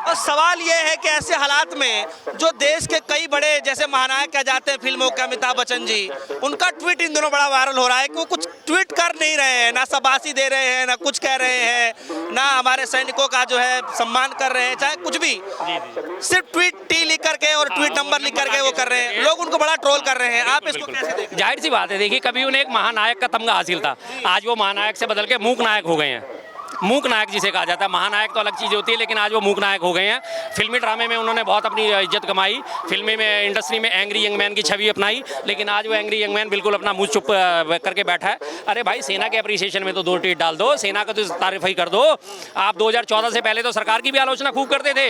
और सवाल ये है कि ऐसे हालात में जो देश के कई बड़े जैसे महानायक कह जाते हैं फिल्मों के अमिताभ बच्चन जी, उनका ट्वीट इन दिनों बड़ा वायरल हो रहा है कि वो कुछ ट्वीट कर नहीं रहे हैं, ना शाबाशी दे रहे हैं, ना कुछ कह रहे हैं, ना हमारे सैनिकों का जो है सम्मान कर रहे हैं, चाहे कुछ भी, सिर्फ ट्वीट टी लिख करके और ट्वीट नंबर लिख करके वो कर रहे हैं। लोग उनको बड़ा ट्रोल कर रहे हैं, आप इसको कैसे देखते हैं? जाहिर सी बात है, देखिए कभी उन्हें एक महानायक का तमगा हासिल था, आज वो महानायक से बदल के मूक नायक हो गए हैं। मूक नायक जिसे कहा जाता है, महानायक तो अलग चीज़ होती है, लेकिन आज वो मूक नायक हो गए हैं। फिल्मी ड्रामे में उन्होंने बहुत अपनी इज्जत कमाई, फिल्मी में इंडस्ट्री में एंग्री यंग मैन की छवि अपनाई, लेकिन आज वो एंग्री यंग मैन बिल्कुल अपना मुंह चुप करके बैठा है। अरे भाई, सेना के अप्रिसिएशन में तो 2 ट्वीट डाल दो, सेना का तो तारीफ ही कर दो। आप 2014 से पहले तो सरकार की भी आलोचना खूब करते थे,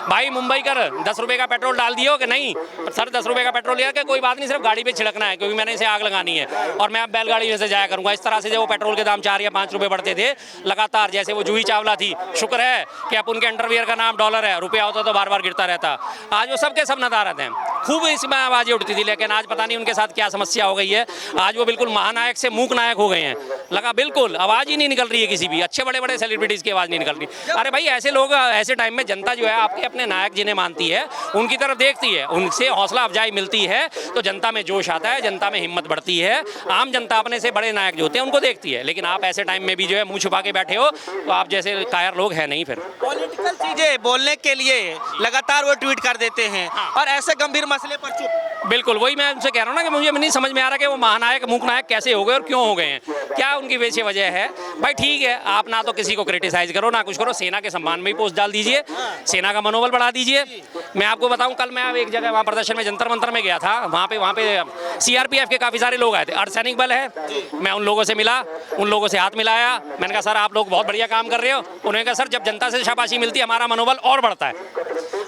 भाई मुंबई कर 10 रुपये का पेट्रोल डाल दियो कि नहीं सर, 10 रुपये का पेट्रोल लिया कि कोई बात नहीं, सिर्फ गाड़ी पे छिड़कना है क्योंकि मैंने इसे आग लगानी है और मैं अब बैलगाड़ी में से जाया करूँगा। इस तरह से जब वो पेट्रोल के दाम 4 या 5 रुपये बढ़ते थे लगातार, जैसे वो जूही चावला, शुक्र है कि अब उनके अंडरवियर का नाम डॉलर है, रुपया होता तो बार बार गिरता रहता। आज वो सबके सब नदारत हैं, खूब इसमें आवाजें उठती थी, लेकिन आज पता नहीं उनके साथ क्या समस्या हो गई है। आज वो बिल्कुल महानायक से मूक नायक हो गए हैं, लगा बिल्कुल आवाज ही नहीं निकल रही है किसी भी अच्छे बड़े बड़े सेलिब्रिटीज की आवाज नहीं निकल रही। अरे भाई, ऐसे लोग, ऐसे टाइम में जनता जो है आपके अपने नायक जिन्हें मानती है उनकी तरफ देखती है, उनसे हौसला अफजाई मिलती है तो जनता में जोश आता है, जनता में हिम्मत बढ़ती है। आम जनता अपने से बड़े नायक जो होते हैं उनको देखती है, लेकिन आप ऐसे टाइम में भी जो है मुंह छुपा के बैठे हो तो आप जैसे कायर लोग हैं नहीं। फिर पॉलिटिकल चीजें बोलने के लिए लगातार वो ट्वीट कर देते हैं और ऐसे गंभीर मसले पर चुप। बिल्कुल, वही मैं उनसे कह रहा हूँ ना कि मुझे नहीं समझ में आ रहा कि वो महानायक मूक नायक कैसे हो गए और क्यों हो गए हैं, क्या उनकी वैसे वजह है। भाई ठीक है, आप ना तो किसी को क्रिटिसाइज करो ना कुछ करो, सेना के सम्मान में ही पोस्ट डाल दीजिए, सेना का मनोबल बढ़ा दीजिए। मैं आपको बताऊं, कल मैं एक जगह वहाँ प्रदर्शन में जंतर मंतर में गया था, वहाँ पे CRPF के काफ़ी सारे लोग आए थे, अर्धसैनिक बल है। मैं उन लोगों से मिला, उन लोगों से हाथ मिलाया, मैंने कहा सर आप लोग बहुत बढ़िया काम कर रहे हो। उन्होंने कहा सर जब जनता से शाबाशी मिलती है हमारा मनोबल और बढ़ता है।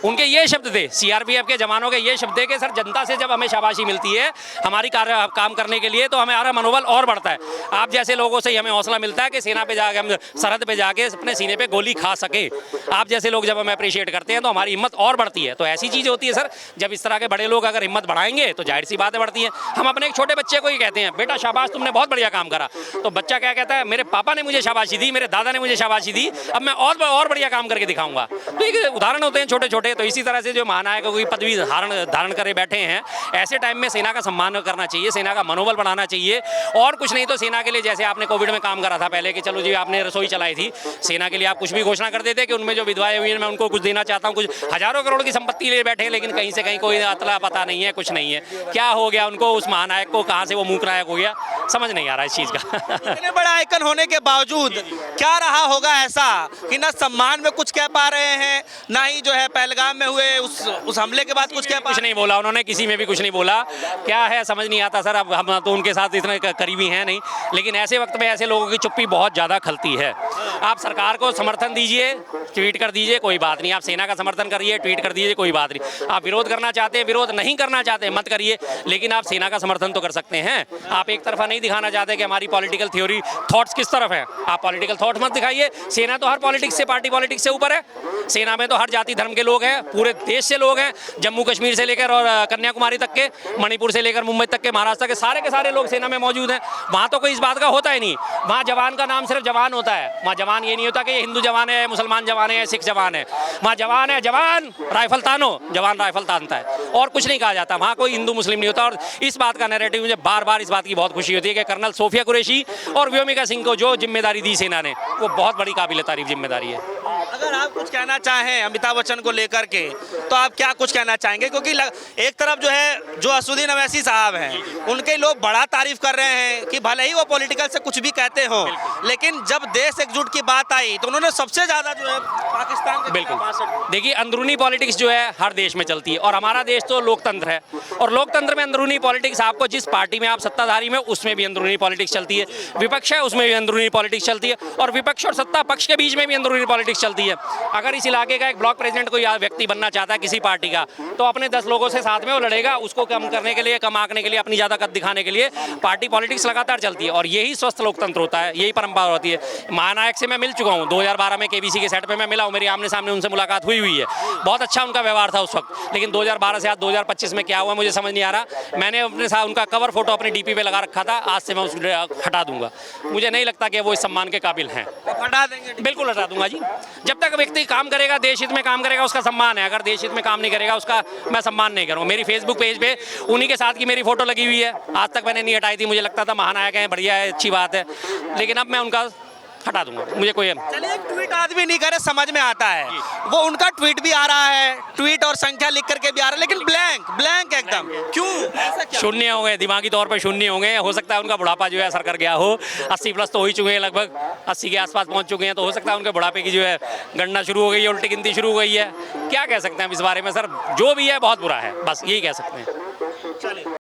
उनके ये शब्द थे, CRPF के जवानों के ये शब्द थे कि सर जनता से जब हमें शाबाशी मिलती है हमारी काम करने के लिए तो हमारा मनोबल और बढ़ता है। आप जैसे लोगों से ही हमें हौसला मिलता है कि सेना पे जाके हम सरहद पे जाके अपने सीने पे गोली खा सके। आप जैसे लोग जब हमें अप्रिशिएट करते हैं तो हमारी हिम्मत और बढ़ती है। तो ऐसी चीज़ होती है सर, जब इस तरह के बड़े लोग अगर हिम्मत बढ़ाएंगे तो जाहिर सी बातें बढ़ती हैं। हम अपने एक छोटे बच्चे को ही कहते हैं बेटा शाबाश तुमने बहुत बढ़िया काम करा, तो बच्चा क्या कहता है, मेरे पापा ने मुझे शाबाशी दी, मेरे दादा ने मुझे शाबाशी दी, अब मैं और बढ़िया काम करके दिखाऊंगा। तो ये उदाहरण होते हैं छोटे छोटे। तो इसी तरह से जो महानायकों की पदवी धारण करे बैठे हैं, ऐसे टाइम में सेना का सम्मान करना चाहिए, सेना का मनोबल बढ़ाना चाहिए। और कुछ नहीं तो सेना के लिए, जैसे आपने कोविड में काम करा था पहले कि चलो जी आपने रसोई चलाई थी, सेना के लिए आप कुछ भी घोषणा कर देते कि उनमें जो विधवाएं हुई हैं मैं उनको कुछ देना चाहता हूँ। कुछ हजारों करोड़ की संपत्ति ले बैठे, लेकिन कहीं से कहीं कोई अतला पता नहीं है, कुछ नहीं है। क्या हो गया उनको, उस महानायक को, कहाँ से वो मूक नायक हो गया, समझ नहीं आ रहा इस चीज़ का। इतने बड़ा आइकन होने के बावजूद क्या रहा होगा ऐसा कि ना सम्मान में कुछ कह पा रहे हैं, ना ही जो है पहलगाम में हुए उस हमले के बाद कुछ नहीं बोला उन्होंने, किसी में भी कुछ नहीं बोला। क्या है समझ नहीं आता सर। अब हम तो उनके साथ इतने करीबी हैं नहीं, लेकिन ऐसे वक्त में ऐसे लोगों की चुप्पी बहुत ज़्यादा खलती है। आप सरकार को समर्थन दीजिए, ट्वीट कर दीजिए, कोई बात नहीं। आप सेना का समर्थन करिए, ट्वीट कर दीजिए, कोई बात नहीं। आप विरोध करना चाहते हैं, विरोध नहीं करना चाहते मत करिए, लेकिन आप सेना का समर्थन तो कर सकते हैं। आप एक तरफा नहीं दिखाना चाहते कि हमारी पॉलिटिकल थ्योरी थॉट्स किस तरफ है, आप पॉलिटिकल थॉट मत दिखाइए। सेना तो हर पॉलिटिक्स से, पार्टी पॉलिटिक्स से ऊपर है। सेना में तो हर जाति धर्म के लोग हैं, पूरे देश से लोग हैं, जम्मू कश्मीर से लेकर और कन्याकुमारी तक के, मणिपुर से लेकर मुंबई तक के, महाराष्ट्र के सारे लोग सेना में मौजूद हैं। वहाँ तो कोई इस बात का होता ही नहीं। वहाँ जवान का नाम सिर्फ जवान होता है। वहाँ जवान ये नहीं होता कि ये हिंदू जवान है, मुसलमान जवान है, सिख जवान है। वहाँ जवान है, जवान राइफल तानो, जवान राइफल तानता है, और कुछ नहीं कहा जाता। वहाँ कोई हिंदू मुस्लिम नहीं होता। और इस बात का नैरेटिव, मुझे बार बार इस बात की बहुत खुशी होती है कि कर्नल सोफिया कुरैशी और व्योमिका सिंह को जो जिम्मेदारी दी सेना ने, वो बहुत बड़ी काबिल तारीफ जिम्मेदारी है। अगर आप कुछ कहना चाहें अमिताभ बच्चन को लेकर के तो आप क्या कुछ कहना चाहेंगे? क्योंकि एक तरफ जो है जो असदुद्दीन अवैसी साहब हैं, उनके लोग बड़ा तारीफ कर रहे हैं कि भले ही वो पॉलिटिकल से कुछ भी कहते हो, लेकिन जब देश एकजुट की बात आई तो उन्होंने सबसे ज्यादा जो है पाकिस्तान के बिल्कुल। देखिए, अंदरूनी पॉलिटिक्स जो है हर देश में चलती है, और हमारा देश तो लोकतंत्र है, और लोकतंत्र में अंदरूनी पॉलिटिक्स, आपको जिस पार्टी में आप सत्ताधारी में, उसमें भी अंदरूनी पॉलिटिक्स चलती है। विपक्ष है, उसमें भी अंदरूनी पॉलिटिक्स चलती है, और विपक्ष और सत्ता पक्ष के बीच में भी अंदरूनी पॉलिटिक्स चलती है। अगर इस इलाके का एक ब्लॉक प्रेसिडेंट कोई व्यक्ति बनना चाहता है किसी पार्टी का, तो अपने 10 लोगों से साथ में वो लड़ेगा, उसको कम करने के लिए, कम आंकने के लिए, अपनी ज़्यादा कद दिखाने के लिए पार्टी पॉलिटिक्स लगातार चलती है। और यही स्वस्थ लोकतंत्र होता है, यही परंपरा होती है। महानायक से मैं मिल चुका हूँ, 2012 में KBC के सेट पे मैं मिला हूँ, मेरी आमने सामने उनसे मुलाकात हुई है। बहुत अच्छा उनका व्यवहार था उस वक्त, लेकिन 2012 से आज 2025 में क्या हुआ मुझे समझ नहीं आ रहा। मैंने अपने साथ उनका कवर फोटो अपनी DP पे लगा रखा था, आज से मैं उसको हटा दूंगा। मुझे नहीं लगता कि वो इस सम्मान के काबिल हैं। हटा देंगे? बिल्कुल हटा दूंगा जी। जब जब तक व्यक्ति काम करेगा, देश हित में काम करेगा, उसका सम्मान है। अगर देश हित में काम नहीं करेगा, उसका मैं सम्मान नहीं करूँगा। मेरी फेसबुक पेज पे उन्हीं के साथ की मेरी फोटो लगी हुई है, आज तक मैंने नहीं हटाई थी। मुझे लगता था महानायक हैं, बढ़िया है, अच्छी बात है, लेकिन अब मैं उनका हटा दूंगा। मुझे कोई चलिए, एक ट्वीट आदमी नहीं करे, समझ में आता है, वो उनका ट्वीट भी आ रहा है, ट्वीट और संख्या लिख करके भी आ रहा है, लेकिन ब्लैंक ब्लैंक एकदम, क्यों, ऐसा क्या? शून्य हो गए, दिमागी तौर पर शून्य हो गए। हो सकता है उनका बुढ़ापा जो है असर कर गया हो। 80 प्लस तो हो ही चुके हैं, लगभग 80 के आसपास पहुंच चुके हैं, तो हो सकता है उनके बुढ़ापे की जो है गणना शुरू हो गई है, उल्टी गिनती शुरू हो गई है। क्या कह सकते हैं इस बारे में सर? जो भी है बहुत बुरा है, बस यही कह सकते हैं। चलिए।